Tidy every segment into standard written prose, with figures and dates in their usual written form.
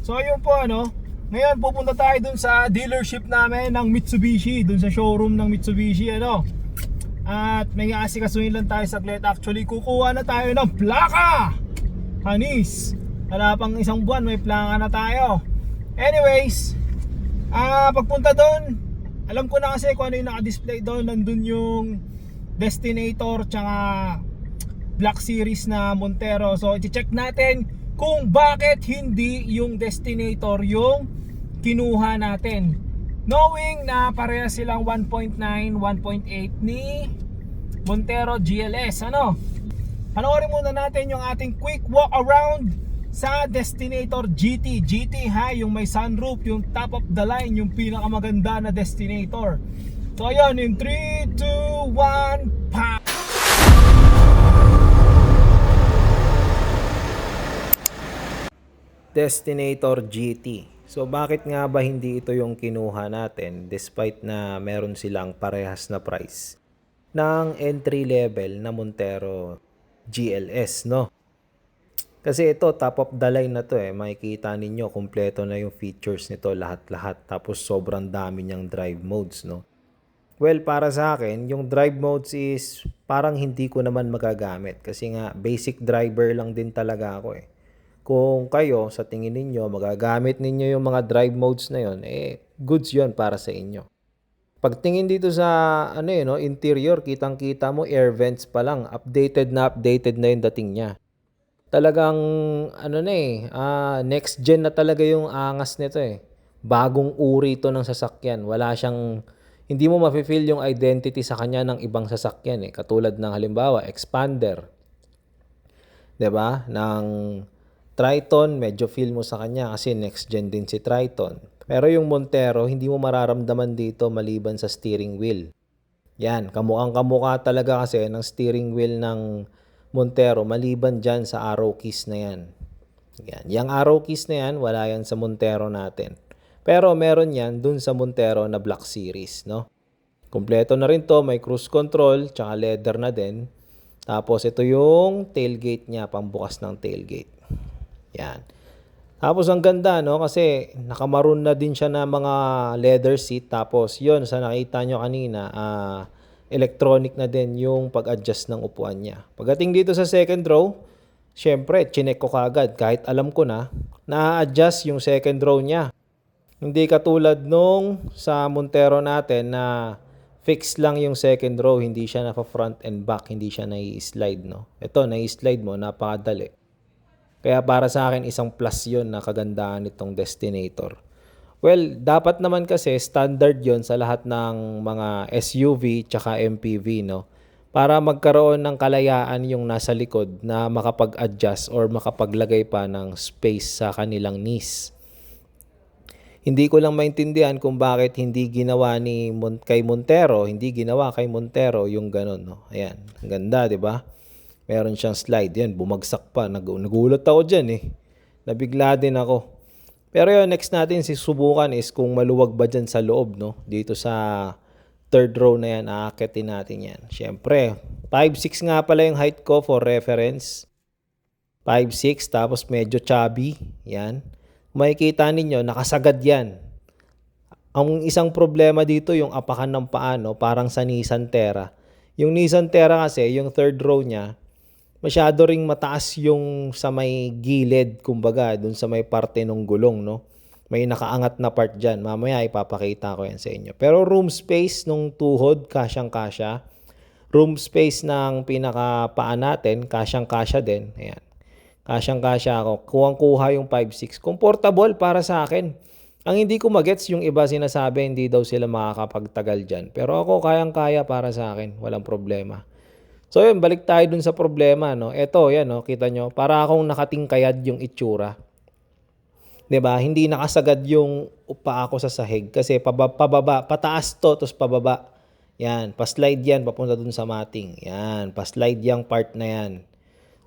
So ayun po ngayon pupunta tayo dun sa dealership namin ng Mitsubishi, dun sa showroom ng Mitsubishi At may aasikasuhin lang tayo saglit. Actually kukuha na tayo ng plaka. Hanis, wala pang isang buwan may plaka na tayo. Anyways, pagpunta doon, alam ko na kasi kung ano yung naka-display doon. Nandun yung Destinator tsaka Black Series na Montero. So i-check natin kung bakit hindi yung Destinator yung kinuha natin, knowing na pareha silang 1.9, 1.8 ni Montero GLS. Panoorin muna natin yung ating quick walk around sa Destinator GT. GT yung may sunroof, yung top of the line, yung pinakamaganda na Destinator. So ayan, in 3, 2, 1, pa! Destinator GT. So bakit nga ba hindi ito yung kinuha natin despite na meron silang parehas na price ng entry level na Montero GLS, Kasi ito top of the line na to makikita ninyo kumpleto na yung features nito lahat-lahat, tapos sobrang dami niyang drive modes, Well, para sa akin, yung drive modes is parang hindi ko naman magagamit kasi nga basic driver lang din talaga ako Kung kayo, sa tingin ninyo, magagamit ninyo yung mga drive modes na yon, goods yon para sa inyo. Pagtingin dito sa interior, kitang-kita mo air vents pa lang, updated na yung dating niya. Talagang next gen na talaga yung angas nito Bagong uri ito ng sasakyan. Hindi mo mafe-feel yung identity sa kanya ng ibang sasakyan Katulad ng halimbawa, Expander. 'Di ba? Ng Triton, medyo feel mo sa kanya kasi next gen din si Triton. Pero yung Montero, hindi mo mararamdaman dito maliban sa steering wheel. Yan, kamukhang-kamukha talaga kasi ng steering wheel ng Montero maliban dyan sa arrow keys na yan. Yan, yung arrow keys na yan, wala yan sa Montero natin. Pero meron yan dun sa Montero na Black Series, Kompleto na rin to, may cruise control, tsaka leather na din. Tapos ito yung tailgate niya, pambukas ng tailgate. Yan. Tapos ang ganda kasi nakamaroon na din siya na mga leather seat. Tapos yon sa nakita nyo kanina, electronic na din yung pag-adjust ng upuan niya. Pagdating dito sa second row, syempre chinek ko kagad kahit alam ko na-adjust yung second row niya. Hindi katulad nung sa Montero natin na fix lang yung second row, hindi siya front and back, hindi siya nai-slide Ito nai-slide mo, napakadali. Kaya para sa akin, isang plus yon na kagandahan nitong Destinator. Well, dapat naman kasi standard yon sa lahat ng mga SUV tsaka MPV, Para magkaroon ng kalayaan yung nasa likod na makapag-adjust or makapaglagay pa ng space sa kanilang knees. Hindi ko lang maintindihan kung bakit hindi ginawa kay Montero yung ganun, Ayan, ang ganda, 'di ba? Meron siyang slide. Yan, bumagsak pa. Nagulat ako dyan Nabigla din ako. Pero yun, next natin susubukan is kung maluwag ba dyan sa loob, Dito sa third row na yan, aakitin natin yan. Siyempre, 5'6" nga pala yung height ko for reference. 5'6", tapos medyo chubby. Yan. Makikita ninyo, nakasagad yan. Ang isang problema dito, yung apakan ng paa, parang sa Nissan Terra. Yung Nissan Terra kasi, yung third row niya, masyado ring mataas yung sa may gilid, kumbaga, dun sa may parte ng gulong, May nakaangat na part dyan. Mamaya ipapakita ko yan sa inyo. Pero room space nung tuhod, kasyang-kasya. Room space ng pinakapaa natin, kasyang-kasya din. Ayan. Kasyang-kasya ako. Kuhang-kuha yung 5'6". Comfortable para sa akin. Ang hindi ko magets, yung iba sinasabi, hindi daw sila makakapagtagal dyan. Pero ako, kayang-kaya para sa akin. Walang problema. So yun, balik tayo dun sa problema, Ito, yan, kita nyo, para akong nakatingkayad yung itsura. 'Di ba? Hindi nakasagad yung upa ako sa sahig kasi pababa, pataas to, tapos pababa. Yan, pa-slide yan, papunta dun sa mating. Yan, pa-slide yung part na yan.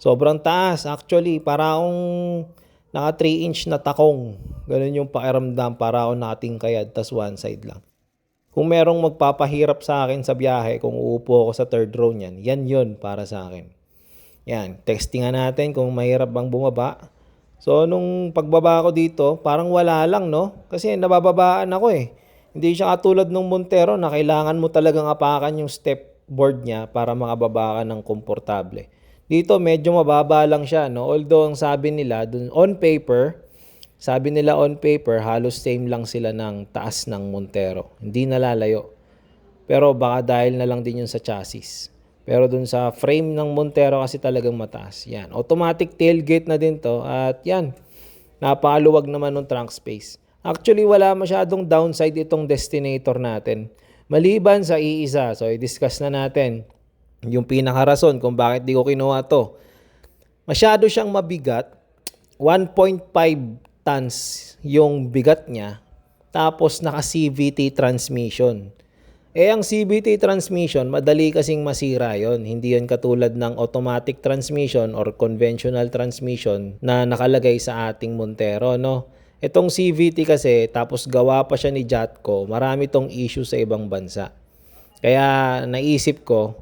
Sobrang taas, actually, para akong naka 3-inch na takong. Ganun yung pakiramdam, para akong nakatingkayad, tas one side lang. Kung merong magpapahirap sa akin sa biyahe, kung uupo ako sa third row niyan, yan yun para sa akin. Yan, testingan natin kung mahirap bang bumaba. So nung pagbaba ko dito, parang wala lang, no? Kasi nabababaan ako eh. Hindi siya katulad nung Montero na kailangan mo talagang apakan yung step board niya para makababa ka ng komportable. Dito medyo mababa lang siya, no? Although ang sabi nila dun on paper, halos same lang sila ng taas ng Montero. Hindi nalalayo. Pero baka dahil na lang din yun sa chassis. Pero dun sa frame ng Montero kasi talagang mataas. Yan. Automatic tailgate na din to. At yan. Napakaluwag naman ng trunk space. Actually, wala masyadong downside itong Destinator natin. Maliban sa iisa. So, i-discuss na natin yung pinakarason kung bakit di ko kinuha to. Masyado siyang mabigat. 1.5 tons yung bigat niya. Tapos naka CVT transmission. Ang CVT transmission, madali kasing masira yon. Hindi yan katulad ng automatic transmission or conventional transmission na nakalagay sa ating Montero, no? Itong CVT kasi, tapos gawa pa siya ni Jatco, marami tong issue sa ibang bansa. Kaya naisip ko,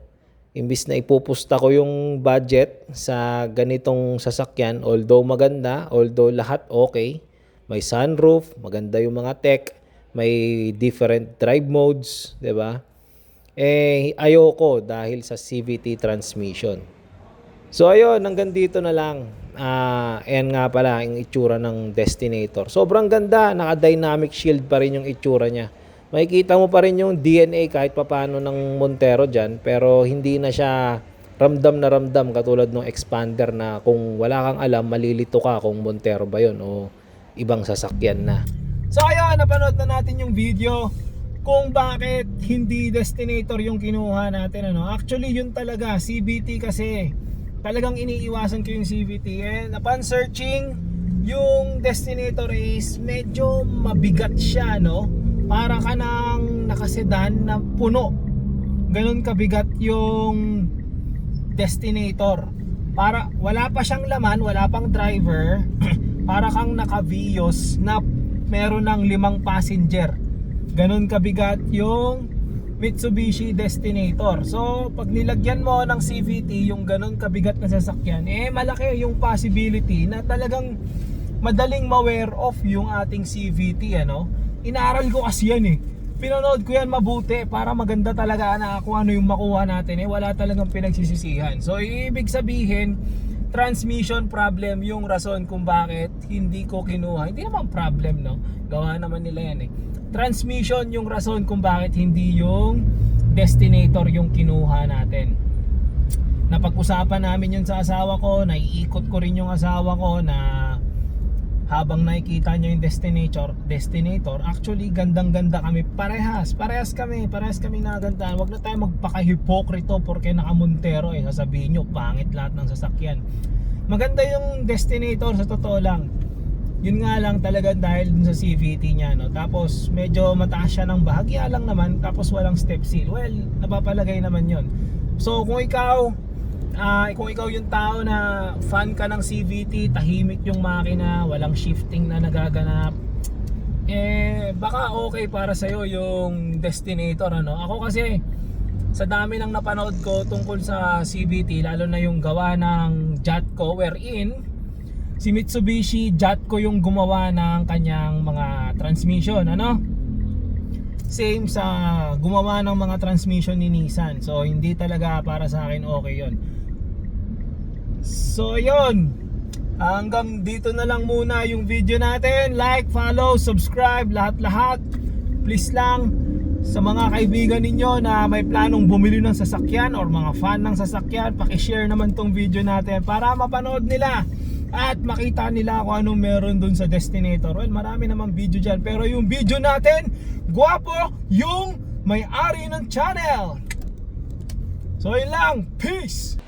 imbis na ipupusta ko yung budget sa ganitong sasakyan, although maganda, although lahat okay, may sunroof, maganda yung mga tech, may different drive modes, 'di ba? Ayoko dahil sa CVT transmission. So ayun, hanggang dito na lang. Ayan nga pala yung itsura ng Destinator. Sobrang ganda, naka-dynamic shield pa rin yung itsura niya. Makikita mo pa rin yung DNA kahit papaano ng Montero dyan, pero hindi na siya ramdam na ramdam katulad ng Expander na kung wala kang alam, malilito ka kung Montero ba yun o ibang sasakyan na. So ayun, napanood na natin yung video kung bakit hindi Destinator yung kinuha natin, ano. Actually yun talaga, CVT kasi talagang iniiwasan ko yung CVT, and upon searching, yung Destinator is medyo mabigat siya, no. Para ka nang nakasedan na puno, ganun kabigat yung Destinator. Para wala pa siyang laman, wala pang driver. Para kang naka-Vios na meron ng 5 passenger. Ganun kabigat yung Mitsubishi Destinator. So pag nilagyan mo ng CVT yung ganun kabigat na sasakyan, malaki yung possibility na talagang madaling ma-wear off yung ating CVT, ano. Inaaral ko kasi yan pinanood ko yan mabuti para maganda talaga na kung ano yung makuha natin. Wala talagang pinagsisisihan. So ibig sabihin, transmission problem yung rason kung bakit hindi ko kinuha. Hindi naman problem, no? Gawa naman nila yan Transmission yung rason kung bakit hindi yung Destinator yung kinuha natin. Napag-usapan namin yun sa asawa ko, naiikot ko rin yung asawa ko na habang nakikita niya yung Destinator, actually gandang-ganda kami. Parehas kami naganda. Wag na tayo magpaka-hipokrito porque naka-Montero sasabihin nyo pangit lahat ng sasakyan. Maganda yung Destinator sa totoo lang. Yun nga lang talaga dahil dun sa CVT niya, no. Tapos medyo mataas siya ng bahagya lang naman, tapos walang step seal. Well, napapalagay naman yun. So kung ikaw yung tao na fan ka ng CVT, tahimik yung makina, walang shifting na nagaganap, baka okay para sa'yo yung Destinator, ano. Ako kasi sa dami ng napanood ko tungkol sa CVT, lalo na yung gawa ng Jatco, wherein si Mitsubishi Jatco yung gumawa ng kanyang mga transmission, ano. Same sa gumawa ng mga transmission ni Nissan. So hindi talaga para sa akin okay yon. So yun, hanggang dito na lang muna yung video natin. Like, follow, subscribe, lahat. Please lang, sa mga kaibigan ninyo na may planong bumili ng sasakyan or mga fan ng sasakyan, pakishare naman tong video natin para mapanood nila at makita nila kung anong meron dun sa Destinator. Well, marami namang video dyan, pero yung video natin, gwapo yung may-ari ng channel. So yun lang, peace!